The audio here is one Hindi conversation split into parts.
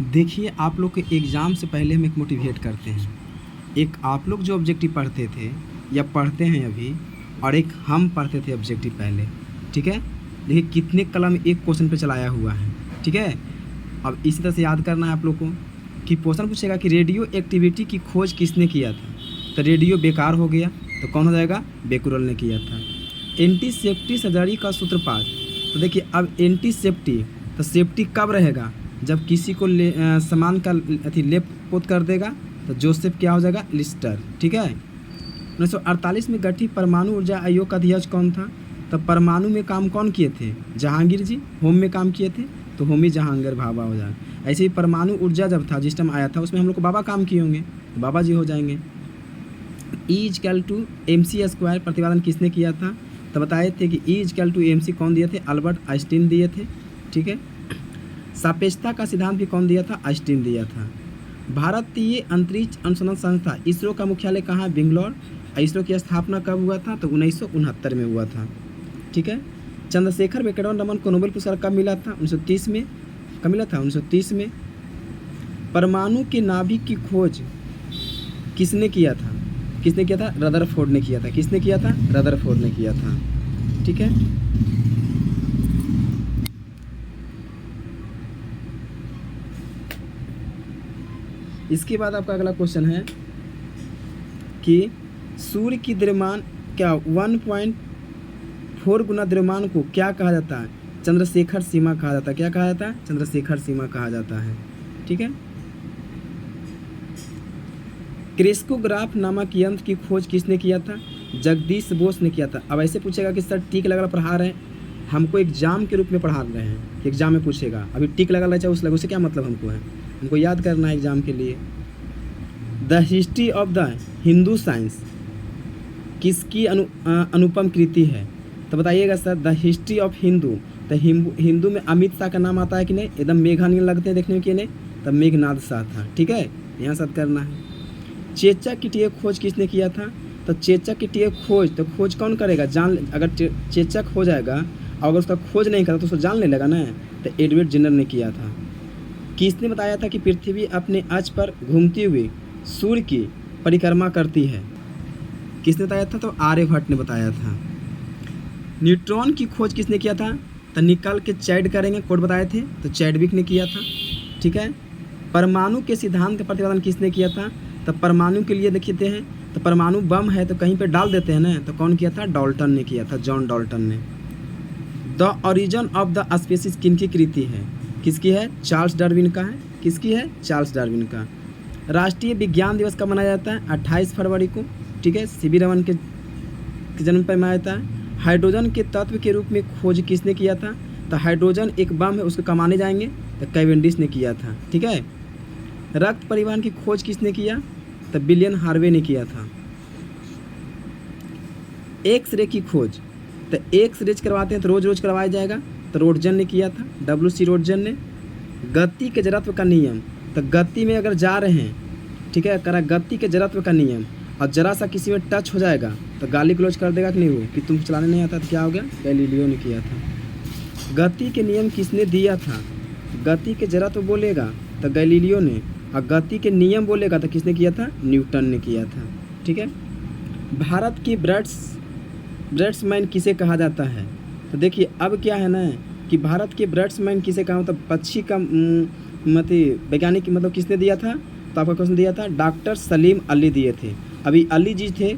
देखिए, आप लोग के एग्ज़ाम से पहले हम एक मोटिवेट करते हैं। एक आप लोग जो ऑब्जेक्टिव पढ़ते थे या पढ़ते हैं अभी, और एक हम पढ़ते थे ऑब्जेक्टिव पहले, ठीक है? देखिए कितने कलम एक क्वेश्चन पे चलाया हुआ है, ठीक है? अब इसी तरह से याद करना है आप लोग को कि क्वेश्चन पूछेगा कि रेडियो एक्टिविटी की खोज किसने किया था? तो रेडियो बेकार हो गया, तो कौन हो जाएगा? बेकुरल ने किया था। एंटी सेफ्टी सर्जरी का सूत्रपात, तो देखिए अब एंटी सेफ्टी, तो सेफ्टी कब रहेगा? जब किसी को सामान का लेप पोत कर देगा, तो जोसेफ क्या हो जाएगा? लिस्टर, ठीक है? 1948 में गठित परमाणु ऊर्जा आयोग का अध्यक्ष कौन था? तब परमाणु में काम कौन किए थे? जहांगीर जी। होम में काम किए थे तो होमी जहांगीर भाभा हो जाए। ऐसे ही परमाणु ऊर्जा जब था, जिस टाइम आया था, उसमें हम लोग को बाबा काम किए होंगे, तो बाबा जी हो जाएंगे। E=mc² प्रतिपादन किसने किया था? तो बताए थे कि E=mc कौन दिए थे? अल्बर्ट आइंस्टीन दिए थे, ठीक है? सापेक्षता का सिद्धांत भी कौन दिया था? आइंस्टीन दिया था। भारतीय अंतरिक्ष अनुसंधान संस्था इसरो का मुख्यालय कहाँ है? बेंगलोर। इसरो की स्थापना कब हुआ था? तो 1969 में हुआ था, ठीक है? चंद्रशेखर वेंकट रमन को नोबेल पुरस्कार कब मिला था? 1930 में। कब मिला था? 1930 में। परमाणु के नाभिक की खोज किसने किया था? किसने किया था? रदरफोर्ड ने किया था। किसने किया था? रदरफोर्ड ने किया था, ठीक है? इसके बाद आपका अगला क्वेश्चन है कि सूर्य की द्रव्यमान क्या 1.4 गुना द्रव्यमान को क्या कहा जाता है? चंद्रशेखर सीमा कहा जाता है। क्या कहा जाता है? चंद्रशेखर सीमा कहा जाता है, ठीक है? क्रेस्कोग्राफ नामक यंत्र की खोज किसने किया था? जगदीश बोस ने किया था। अब ऐसे पूछेगा कि सर टिक लगा पढ़ा रहे हैं, हमको एग्जाम के रूप में पढ़ा रहे हैं, एग्जाम में पूछेगा। अभी टिक लगा चाहे उस लगे, उससे क्या मतलब हमको है? हमको याद करना है एग्जाम के लिए। The history of the Hindu science किसकी अनुपम कृति है? तो बताइएगा sir, the history of Hindu, तो हिंदू में अमित शाह का नाम आता है कि नहीं? एकदम मेघानी लगते हैं देखने में कि नहीं? तब मेघनाद शाह था, ठीक है? यहाँ साथ करना है। चेचक की टीए खोज किसने किया था? तो चेचक की टीए खोज, तो खोज कौन करेगा? जान, अगर चेचक हो जाएगा और अगर उसका खोज नहीं करा तो उसको जान ले लेगा ना, तो एडवर्ड जेनर ने किया था। किसने बताया था कि पृथ्वी अपने अक्ष पर घूमती हुई सूर्य की परिक्रमा करती है? किसने बताया था? तो आर्यभट्ट ने बताया था। न्यूट्रॉन की खोज किसने किया था? तो निकाल के चैड करेंगे, कोड बताए थे, तो चैडविक ने किया था, ठीक है? परमाणु के सिद्धांत का प्रतिपादन किसने किया था? तो परमाणु के लिए देखते हैं, तो परमाणु बम है तो कहीं पे डाल देते हैं ना, तो कौन किया था? डाल्टन ने किया था, जॉन डाल्टन ने। The origin of the species किनकी कृति है? किसकी है? चार्ल्स डार्विन का है। किसकी है? चार्ल्स डार्विन का। राष्ट्रीय विज्ञान दिवस कब मनाया जाता है? 28 फरवरी को, ठीक है? सीवी रमन के जन्म पर मनाया जाता है। हाइड्रोजन के तत्व के रूप में खोज किसने किया था? तो हाइड्रोजन एक बम है, उसको कमाने जाएंगे, तो कैवेंडिश ने किया था, ठीक है? रक्त परिवहन की खोज किसने किया? तो विलियम हार्वे ने किया था। एक्स-रे की खोज, तो एक्स-रे करवाते हैं तो रोज रोज करवाया जाएगा, तो रोडजन ने किया था, WC रोडजन ने। गति के जड़त्व का नियम, तो गति में अगर जा रहे हैं, ठीक है, करा गति के जड़त्व का नियम, और जरा सा किसी में टच हो जाएगा तो गाली गलौज कर देगा कि नहीं? वो कि तुम चलाने नहीं आता, तो क्या हो गया? गैलीलियो ने किया था। गति के नियम किसने दिया था? गति के जड़त्व बोलेगा तो गैलीलियो ने, और गति के नियम बोलेगा तो किसने किया था? न्यूटन ने किया था, ठीक है? भारत की बैट्समैन किसे कहा जाता है? तो देखिए अब क्या है ना कि भारत के बैट्समैन किसे कहा, मतलब पक्षी का वैज्ञानिक मतलब किसने दिया था? तो आपका क्वेश्चन दिया था डॉक्टर सलीम अली दिए थे। अभी अली जी थे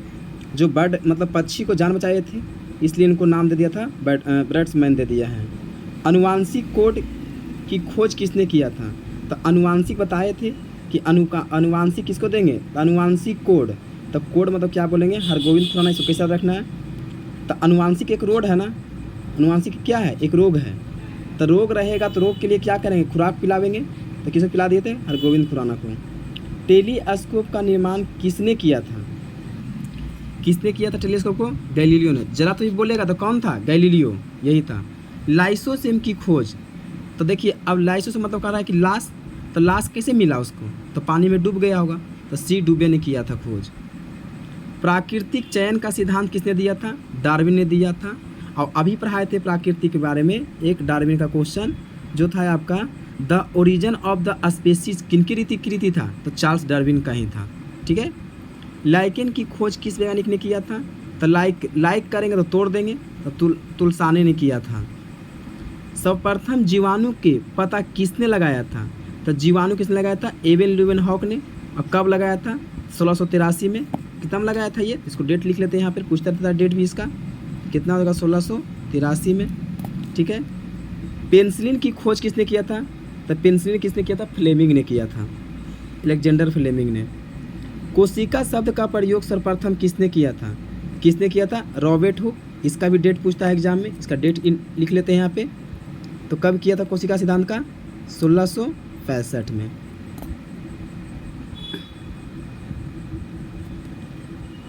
जो बर्ड मतलब पक्षी को जान बचाए थे, इसलिए इनको नाम दे दिया था, बैट्समैन दे दिया है। अनुवांशिक कोड की खोज किसने किया था? तो अनुवांशिक बताए थे कि अनुवांशिक किसको देंगे? तो अनुवांशिक कोड, तो कोड मतलब क्या बोलेंगे? हरगोविंद खुराना, इसको कैसा रखना है? तो अनुवांशिक एक रोग है ना, अनुवांशिक क्या है? एक रोग है। तो रोग रहेगा तो रोग के लिए क्या करेंगे? खुराक पिलावेंगे, तो किसे पिला दिए थे? हरगोविंद खुराना को। टेलीस्कोप का निर्माण किसने किया था? किसने किया था टेलीस्कोप को? गैलीलियो ने। जरा तो भी बोलेगा तो कौन था? गैलीलियो, यही था। लाइसोसेम की खोज, तो देखिए अब लाइसोसेम मतलब कह रहा है कि लाश, तो लाश कैसे मिला उसको? तो पानी में डूब गया होगा, तो सी डूबे ने किया था खोज। प्राकृतिक चयन का सिद्धांत किसने दिया था? डार्विन ने दिया था। और अभी पढ़ाए थे प्राकृतिक के बारे में एक डार्विन का क्वेश्चन जो था आपका the origin of the species किनकी रीति था? तो चार्ल्स डार्विन का ही था। ठीक है। लाइकेन की खोज किस वैज्ञानिक ने किया था? तो लाइक करेंगे तो तोड़ देंगे, तो तुलसाने ने किया था। सर्वप्रथम जीवाणु के पता किसने लगाया था? तो जीवाणु किसने लगाया था? एबेल ल्यूवेनहॉक ने। और कब लगाया था? 1683 में। कितना में लगाया था ये? इसको डेट लिख लेते हैं यहाँ पर, पूछता रहता डेट भी इसका कितना होगा, 1683 में। ठीक है। पेंसिलिन की खोज किसने किया था? तो पेंसिलिन किसने किया था? फ्लेमिंग ने किया था, अलेक्जेंडर फ्लेमिंग ने। कोशिका शब्द का प्रयोग सर्वप्रथम किसने किया था? किसने किया था? Robert Hooke. इसका भी डेट पूछता है एग्जाम में, इसका डेट लिख लेते हैं यहाँ पे। तो कब किया था कोशिका सिद्धांत का? 1665 में।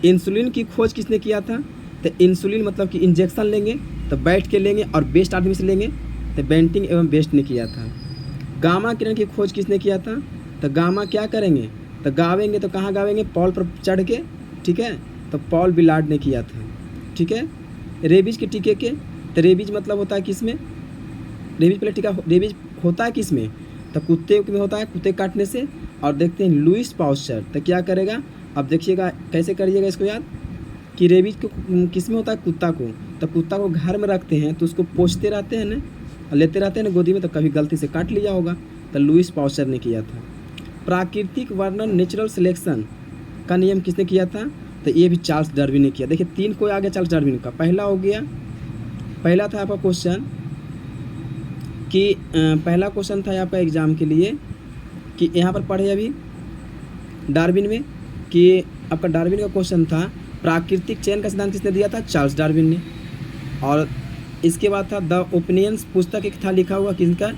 इंसुलिन की खोज किसने किया था? तो इंसुलिन मतलब कि इंजेक्शन लेंगे तो बैठ के लेंगे और बेस्ट आदमी से लेंगे, तो बेंटिंग एवं बेस्ट ने किया था। गामा किरण की खोज किसने किया था? तो गामा क्या करेंगे? तो गावेंगे तो कहाँ गावेंगे? पॉल पर चढ़ के। ठीक है। तो पॉल बिलार्ड ने किया था। ठीक है। रेबीज के टीके के, तो रेबीज मतलब होता है किसमें? रेबीज पहले टीका, रेबीज होता है किसमें? तो कुत्ते में होता है, कुत्ते काटने से। और देखते हैं लुईस पास्चर, तो क्या करेगा? अब देखिएगा कैसे करिएगा इसको याद, कि रेबीज को किस में होता है? कुत्ता को। तो कुत्ता को घर में रखते हैं तो उसको पोछते रहते हैं ना, और लेते रहते हैं ना गोदी में, तो कभी गलती से काट लिया होगा। तो लुईस पास्चर ने किया था। प्राकृतिक वर्णन नेचुरल सिलेक्शन का नियम किसने किया था? तो ये भी चार्ल्स डार्विन ने किया। देखिए 3 को आ गया चार्ल्स डार्विन का। पहला हो गया, पहला था आपका क्वेश्चन कि पहला क्वेश्चन था यहाँ पर एग्जाम के लिए कि यहाँ पर पढ़े अभी डार्विन में, कि आपका डार्विन का क्वेश्चन था प्राकृतिक चयन का सिद्धांत किसने दिया था? चार्ल्स डार्विन ने। और इसके बाद था द ओपिनियंस, पुस्तक एक था लिखा हुआ किसका?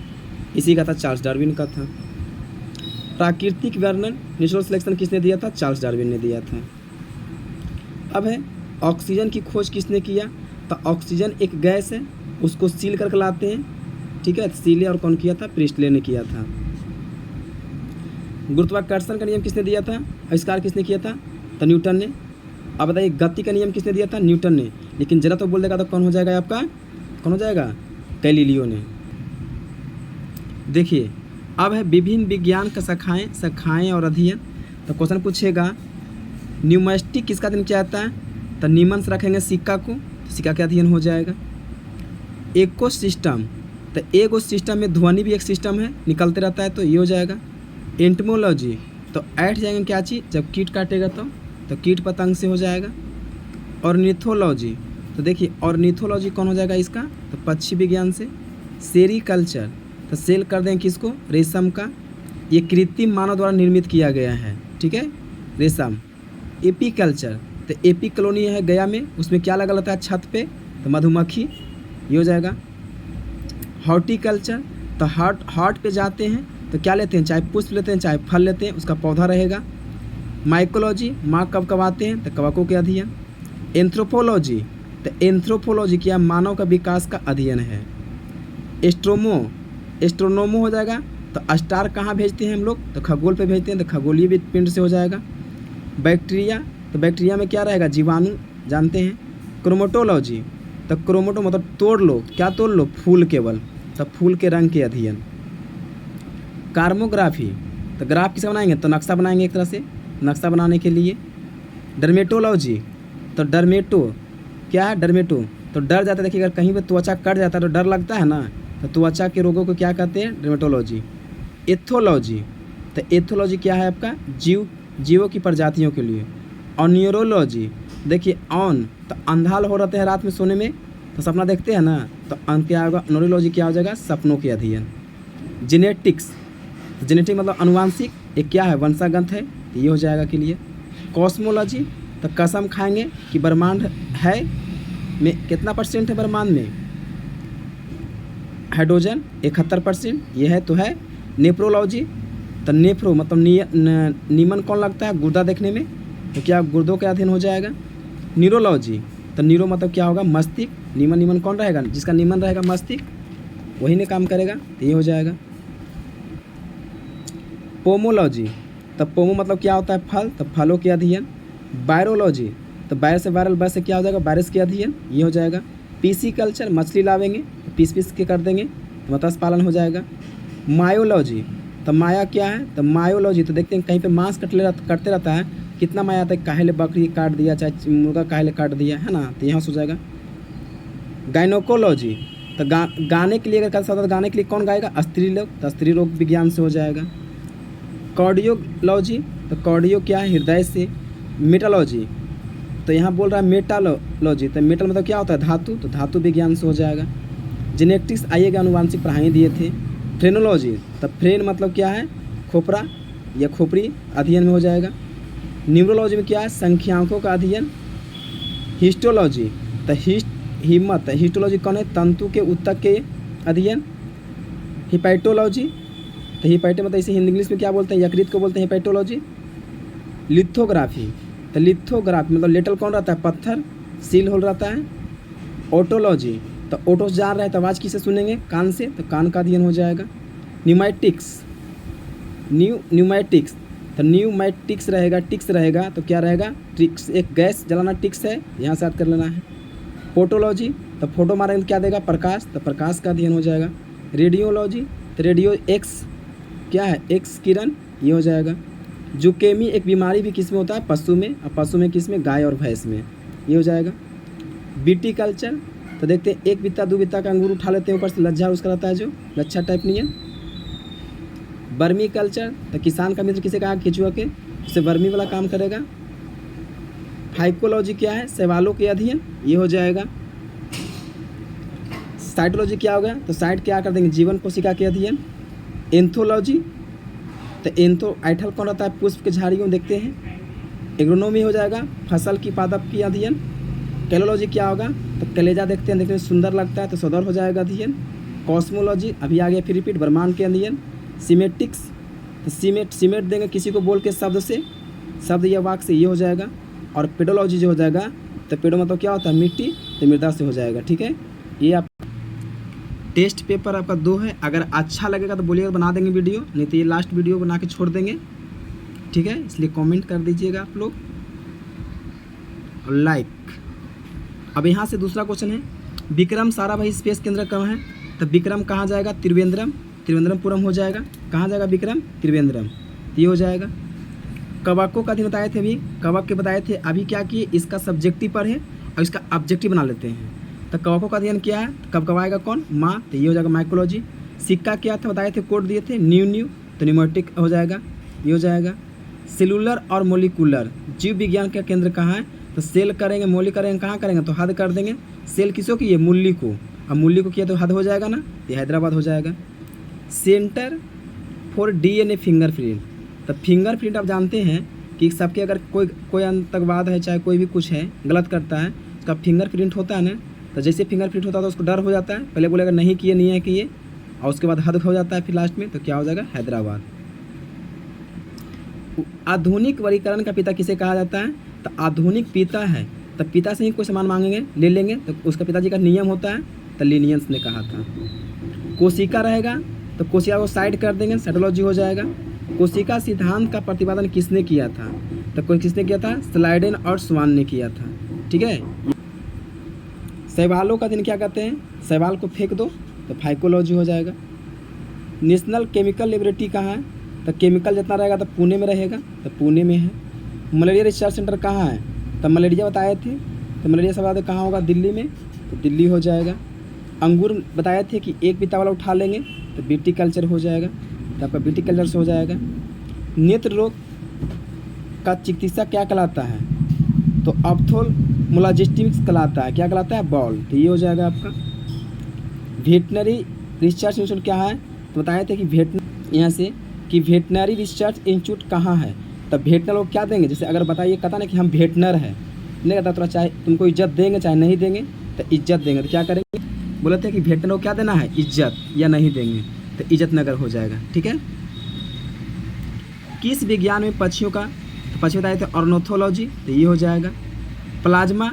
इसी का था, चार्ल्स डार्विन का था। प्राकृतिक वर्णन नेचुरल सिलेक्शन किसने दिया था? चार्ल्स डार्विन ने दिया था। अब है ऑक्सीजन की खोज किसने किया? तो ऑक्सीजन एक गैस है, उसको सील करके लाते हैं। ठीक है। सीले और कौन किया था? प्रिस्टले ने किया था। गुरुत्वाकर्षण का नियम किसने दिया था? आविष्कार किसने किया था? तो न्यूटन ने। अब बताइए गति का नियम किसने दिया था? न्यूटन ने। लेकिन जरा तो बोल देगा तो कौन हो जाएगा आपका? कौन हो जाएगा? गैलीलियो ने। देखिए अब है विभिन्न विज्ञान का शाखाएं और अध्ययन। तो क्वेश्चन पूछेगा न्यूमेस्टिक किसका अध्ययन किया जाता है? तो नीमन से रखेंगे सिक्का को, तो सिक्का का अध्ययन हो जाएगा। इको सिस्टम, तो एगो सिस्टम में ध्वनि भी एक सिस्टम है, निकलते रहता है, तो ये हो जाएगा। एंटमोलॉजी, तो ऐठ जाएंगे क्या चीज़? जब कीट काटेगा तो कीट पतंग से हो जाएगा। ऑर्निथोलॉजी, तो देखिए ऑर्निथोलॉजी कौन हो जाएगा इसका? तो पक्षी विज्ञान से। सेरीकल्चर, तो सेल कर देंगे किसको? रेशम का। ये कृत्रिम मानव द्वारा निर्मित किया गया है। ठीक है, रेशम। एपीकल्चर, तो एपी कॉलोनी है गया में, उसमें क्या लगा रहता है छत पे? तो मधुमक्खी, ये हो जाएगा। हॉर्टिकल्चर, तो हार्ट पे जाते हैं तो क्या लेते हैं? चाहे पुष्प लेते हैं चाहे फल लेते हैं, उसका पौधा रहेगा। माइकोलॉजी, माँ कब आते हैं? तो कवकों के अध्ययन। एंथ्रोपोलॉजी, तो एंथ्रोपोलॉजी क्या? मानव का विकास का अध्ययन है। एस्ट्रोनोमो हो जाएगा, तो स्टार कहाँ भेजते हैं हम लोग? तो खगोल पे भेजते हैं, तो खगोलीय पिंड से हो जाएगा। बैक्टीरिया, तो बैक्टीरिया में क्या रहेगा? जीवाणु, जानते हैं। क्रोमेटोलॉजी, तो क्रोमेटो मतलब तोड़ लो, क्या तोड़ लो? फूल केवल, तो फूल के रंग के अध्ययन। कार्मोग्राफी, तो ग्राफ किसे बनाएंगे? तो नक्शा बनाएंगे एक तरह से, नक्शा बनाने के लिए। डर्मेटोलॉजी, तो डर्मेटो क्या है? डर्मेटो, तो डर जाता है। देखिए अगर कहीं पर त्वचा कट जाता है तो डर लगता है ना, तो त्वचा के रोगों को क्या कहते हैं? डर्मेटोलॉजी। एथोलॉजी, तो एथोलॉजी क्या है आपका? जीवों की प्रजातियों के लिए। और न्यूरोलॉजी, देखिए ऑन, तो अंधाल हो रहते हैं रात में सोने में, तो सपना देखते हैं ना, तो क्या होगा? न्यूरोलॉजी क्या हो जाएगा? सपनों के अध्ययन। जेनेटिक्स, तो जेनेटिक मतलब अनुवांशिक, एक क्या है? वंशागत है, तो ये हो जाएगा के लिए। कॉस्मोलॉजी, तो कसम खाएंगे कि ब्रह्मांड है में कितना % है ब्रह्मांड में? हाइड्रोजन 71%, ये है तो है। नेफ्रोलॉजी, तो नेफ्रो मतलब नीमन कौन लगता है? गुर्दा देखने में, तो क्या गुर्दों का अध्ययन हो जाएगा। न्यूरोलॉजी, तो न्यूरो मतलब क्या होगा? मस्तिष्क। नीमन कौन रहेगा? जिसका नीमन रहेगा मस्तिष्क, वही ने काम करेगा, तो ये हो जाएगा। पोमोलॉजी, तो पोमो मतलब क्या होता है? फल, तो फलों के अध्ययन। वायरोलॉजी, तो वायरस से वायरल, वायरस से क्या हो जाएगा? वायरस के अध्ययन, ये हो जाएगा। पीसी कल्चर, मछली लावेंगे तो पीस के कर देंगे, तो मत्स्य पालन हो जाएगा। मायोलॉजी, तो माया क्या है, तो मायोलॉजी, तो देखते हैं कहीं पे मांस कटते रहता है, कितना माया आता है, काहे बकरी काट दिया, चाहे मुर्गा काहे काट दिया, है ना, तो यहाँ से हो जाएगा। गायनोकोलॉजी, तो गाने के लिए अगर कहा जाता है, गाने के लिए कौन गाएगा, स्त्री लोग, तो स्त्री रोग विज्ञान से हो जाएगा। कार्डियोलॉजी, तो कार्डियो क्या है, हृदय से। मेटालॉजी, तो यहाँ बोल रहा है मेटालॉजी, तो मेटल मतलब क्या होता है, धातु, तो धातु विज्ञान से हो जाएगा। जेनेटिक्स आइएगा, अनुवांशिक पढ़ाई दिए थे। फ्रेनोलॉजी, तो फ्रेन मतलब क्या है, खोपड़ा या खोपड़ी, अध्ययन में हो जाएगा। न्यूरोलॉजी में क्या है, संख्यांकों का अध्ययन। हिस्टोलॉजी, तो हिम्मत, हिस्टोलॉजी कौन है, तंतु के ऊतक के अध्ययन। हिपैटोलॉजी, तो हिपैटो मतलब इसे हिंदी इंग्लिश में क्या बोलते हैं, यकृत को बोलते हैं हिपैटोलॉजी। लिथोग्राफी, तो लिथोग्राफी मतलब लेटल कौन रहता है, पत्थर, सील होल रहता है। ऑटोलॉजी, तो ऑटो से जा रहा है तो आवाज़ किसे सुनेंगे, कान से, तो कान का अध्ययन हो जाएगा। न्यूमैटिक्स, न्यूमैटिक्स, तो न्यूमैटिक्स रहेगा, टिक्स रहेगा, तो क्या रहेगा, टिक्स एक गैस जलाना टिक्स है, यहाँ से याद कर लेना है। फोटोलॉजी, तो फोटो मारेंगे तो क्या देगा, प्रकाश, तो प्रकाश का अध्ययन हो जाएगा। रेडियोलॉजी, तो रेडियो एक्स क्या है, एक्स किरण, ये हो जाएगा। जुकेमी एक बीमारी भी किस में होता है, पशु में, और पशु में किस में, गाय और भैंस में, ये हो जाएगा। विटिकल्चर, तो देखते हैं एक बित्ता दो बित्ता का अंगूर उठा लेते हैं, ऊपर से लज्जा उसका रहता है जो लच्छा टाइप नहीं है। बर्मी कल्चर, तो किसान का मित्र किसे कहा, केचुआ के, उससे बर्मी वाला काम करेगा। फाइकोलॉजी क्या है, सवालों के अध्ययन, ये हो जाएगा। साइटोलॉजी क्या होगा, तो साइट क्या कर देंगे, जीवन कोशिका के अध्ययन। एंथोलॉजी, तो एंथो ऐठल कौन रहता है, पुष्प के झाड़ियों देखते हैं। एग्रोनॉमी हो जाएगा, फसल की पादप की अध्ययन। कैलोलॉजी क्या होगा, तो कलेजा देखते हैं, देखने में सुंदर लगता है, तो सदर हो जाएगा अध्ययन। कॉस्मोलॉजी, अभी आ गया फिर रिपीट, ब्रह्मांड के अध्ययन। सीमेटिक्स, तो सीमेट देंगे किसी को बोल के शब्द से, शब्द या वाक्य से, ये हो जाएगा। और पेडोलॉजी जो हो जाएगा, तो पेडो मतलब क्या होता है, मिट्टी, तो मृदा से हो जाएगा, ठीक है। ये आप टेस्ट पेपर आपका 2 है, अगर अच्छा लगेगा तो बोलिएगा बना देंगे वीडियो, नहीं तो ये लास्ट वीडियो बना के छोड़ देंगे, ठीक है, इसलिए कमेंट कर दीजिएगा आप लोग और लाइक। अब यहाँ से दूसरा क्वेश्चन है, विक्रम साराभाई स्पेस केंद्र कहाँ है, तो विक्रम कहाँ जाएगा, त्रिवेंद्रमपुरम हो जाएगा। कहाँ जाएगा विक्रम, त्रिवेंद्रम, ये हो जाएगा। कवकों का दिन बताए थे, अभी कवक के बताए थे, अभी क्या किए, इसका सब्जेक्टिव पर है और इसका ऑब्जेक्टिव बना लेते हैं। तो कवकों का अध्ययन क्या है, कब कब आएगा कौन, माँ, तो ये हो जाएगा माइकोलॉजी। सिक्का क्या था बताए थे, कोड दिए थे, न्यू, तो न्यूमेटिक हो जाएगा, ये हो जाएगा। सेलुलर और मोलिकुलर जीव विज्ञान का केंद्र कहाँ है, तो सेल करेंगे, मोली करेंगे, कहाँ करेंगे, तो हद कर देंगे। सेल किसको की, मूली को, अब मूली को किया तो हद हो जाएगा ना, ये हैदराबाद हो जाएगा। सेंटर फॉर DNA फिंगरप्रिंट, तो फिंगरप्रिंट आप जानते हैं कि सबके अगर कोई आतंकवाद है, चाहे कोई भी कुछ है गलत करता है, उसका फिंगरप्रिंट होता है ना, तो जैसे फिंगरप्रिंट होता है तो उसको डर हो जाता है, पहले बोलेगा नहीं किए, नहीं है किए, और उसके बाद हद हो जाता है, फिर लास्ट में तो क्या हो जाएगा, हैदराबाद। आधुनिक वर्गीकरण का पिता किसे कहा जाता है, तो आधुनिक पिता है, तो पिता से ही कोई सामान मांगेंगे ले लेंगे, तो उसका पिताजी का नियम होता है, तो लीनियंस ने कहा था। कोशिका रहेगा, तो कोशिका को साइड कर देंगे, साइटोलॉजी हो जाएगा। कोशिका सिद्धांत का प्रतिपादन किसने किया था, तो कोई किसने किया था, स्लाइडेन और स्वान ने किया था, ठीक है। शैवालों का दिन क्या कहते हैं, शैवाल को फेंक दो, तो फाइकोलॉजी हो जाएगा। नेशनल केमिकल लेबोरेटरी कहाँ है, तो केमिकल जितना रहेगा तो पुणे में रहेगा, तो पुणे में है। मलेरिया रिसर्च सेंटर कहाँ है, तो मलेरिया बताए थे, तो मलेरिया सब बताते कहाँ होगा, दिल्ली में, तो दिल्ली हो जाएगा। अंगूर बताए थे कि एक बित्ता वाला उठा लेंगे, तो विटिकल्चर हो जाएगा, तो आपका विटिकल्चर से हो जाएगा। नेत्र रोग का चिकित्सा क्या कहलाता है, तो ऑप्थेल्मोलॉजिस्ट कहलाता है, क्या कहलाता है, बॉल, तो ये हो जाएगा आपका। वेटनरी रिसर्च इंस्टीट्यूट क्या है, तो बताए थे कि यहाँ से कि वेटनरी रिसर्च इंस्टीट्यूट कहाँ है, तो वेटनर लोग क्या देंगे, जैसे अगर बताइए कहता ना कि हम वेटनर है, नहीं कहता थोड़ा, चाहे तुमको इज्जत देंगे चाहे नहीं देंगे, तो इज्जत देंगे, तो क्या करेंगे, बोले थे कि वेटनर को क्या देना है, इज्जत, या नहीं देंगे तो इज्जत नगर हो जाएगा, ठीक है। किस विज्ञान में पक्षियों का, तो पक्षी बताए थे ऑर्निथोलॉजी, तो ये हो जाएगा। प्लाज्मा,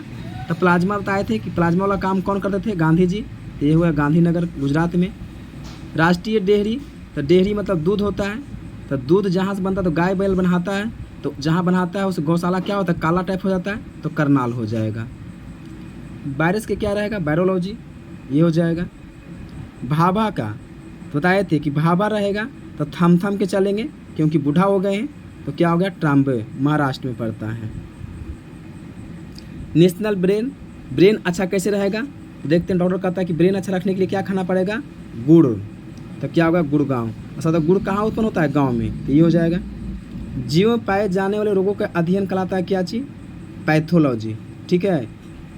तो प्लाज्मा बताए थे कि प्लाज्मा वाला काम कौन करते थे, गांधी जी, तो ये हुआ गांधीनगर गुजरात में। राष्ट्रीय डेयरी, तो डेयरी मतलब दूध होता है, तो दूध जहाँ से बनता है तो गाय बैल बनाता है, तो जहाँ बनाता है उस गौशाला क्या होता है, काला टाइप हो जाता है, तो करनाल हो जाएगा। वायरस के क्या रहेगा, वायरोलॉजी, ये हो जाएगा। भाभा का तो बताए थे कि भाभा रहेगा तो थम थम के चलेंगे, क्योंकि बूढ़ा हो गए हैं। तो क्या हो गया, ट्राम्बे, महाराष्ट्र में पड़ता है। नेशनल ब्रेन, ब्रेन अच्छा कैसे रहेगा, तो देखते हैं डॉक्टर कहता है कि ब्रेन अच्छा रखने के लिए क्या खाना पड़ेगा, गुड़। तो क्या होगा, गुड़गांव। अच्छा, तो गुड़ कहाँ उत्पन्न होता है, गांव में, तो ये हो जाएगा। जीव में पाए जाने वाले रोगों का अध्ययन कहलाता है क्या चीज़, पैथोलॉजी। ठीक है,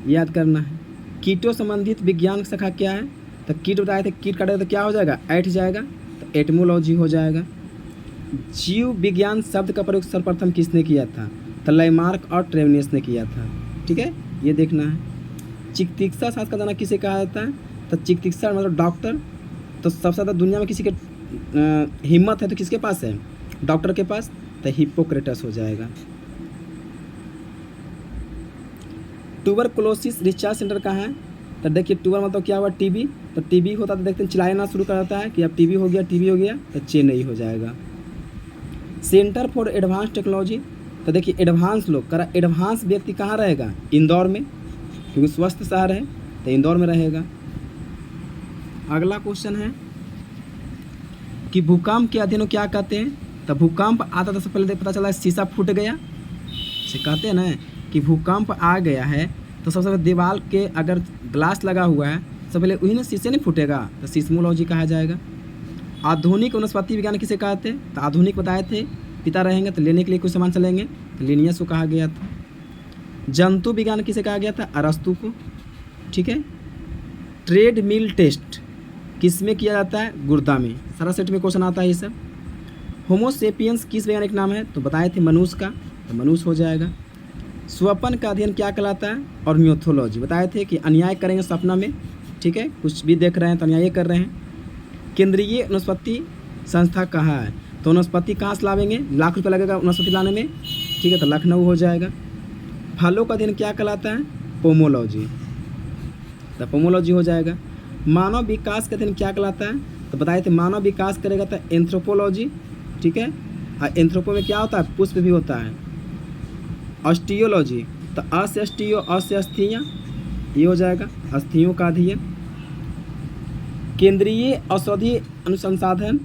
याद करना है। कीटों संबंधित विज्ञान शाखा क्या है, तो कीट बताए थे, कीट काटेगा तो क्या हो जाएगा, ऐठ जाएगा, तो एटमोलॉजी हो जाएगा। जीव विज्ञान शब्द का प्रयोग सर्वप्रथम किसने किया था, तो लैमार्क और ट्रेवनियस ने किया था। ठीक है, ये देखना है। चिकित्सा शास्त्र का जनक किसे कहा जाता है, तो चिकित्सा मतलब डॉक्टर। तो सबसे ज़्यादा दुनिया में किसी के हिम्मत है तो किसके पास है, डॉक्टर के पास, तो हिप्पोक्रेटस हो जाएगा। ट्यूबरकुलोसिस रिसर्च सेंटर कहाँ है, तो देखिए ट्यूबर मतलब क्या हुआ, टीबी। तो टीबी होता तो देखते हैं चिल्लाना शुरू कर देता है कि अब टीबी हो गया, टीबी हो गया, तो चेन्नई हो जाएगा। सेंटर फॉर एडवांस टेक्नोलॉजी, तो देखिए एडवांस लोग करा, एडवांस व्यक्ति कहाँ रहेगा, इंदौर में, क्योंकि स्वस्थ शहर है तो इंदौर में रहेगा। अगला क्वेश्चन है कि भूकंप के अध्ययन को क्या कहते हैं, तो भूकंप आता तो सबसे पहले पता चला शीशा फूट गया, से कहते हैं ना कि भूकंप आ गया है तो सबसे पहले दीवार के अगर ग्लास लगा हुआ है सबसे पहले वही ना शीशे नहीं फूटेगा, तो सीस्मोलॉजी कहा जाएगा। आधुनिक वनस्पति विज्ञान किसे कहते हैं, तो आधुनिक बताए थे, पिता रहेंगे तो लेने के लिए कुछ सामान चलेंगे, तो लिनियस को कहा गया था। जंतु विज्ञान किसे कहा गया था, अरस्तु को। ठीक है, ट्रेड मिल टेस्ट किस में किया जाता है, गुर्दा में। सारा सेट में क्वेश्चन आता है ये सब। होमोसेपियंस किस वैज्ञानिक नाम है, तो बताए थे मनुष्य का, तो मनुष्य हो जाएगा। स्वप्न का अध्ययन क्या कहलाता है, और म्यूथोलॉजी। बताए थे कि अन्याय करेंगे सपना में, ठीक है, कुछ भी देख रहे हैं तो अन्याय कर रहे हैं। केंद्रीय वनस्पति संस्था कहाँ है, तो वनस्पति कहाँ से लावेंगे, लाख रुपये लगेगा वनस्पति लाने में, ठीक है, तो लखनऊ हो जाएगा। फलों का अध्ययन क्या कहलाता है, पोमोलॉजी, तो पोमोलॉजी हो जाएगा। मानव विकास का अध्ययन क्या कहलाता है, तो बताए थे मानव विकास करेगा तो एंथ्रोपोलॉजी। ठीक है, और एंथ्रोपो में क्या होता है, पुष्प भी होता है। ऑस्टियोलॉजी, तो अस्य अस्टियो, अस्य अस्थियाँ, ये हो जाएगा, अस्थियों का अध्ययन। केंद्रीय औषधि अनुसंधान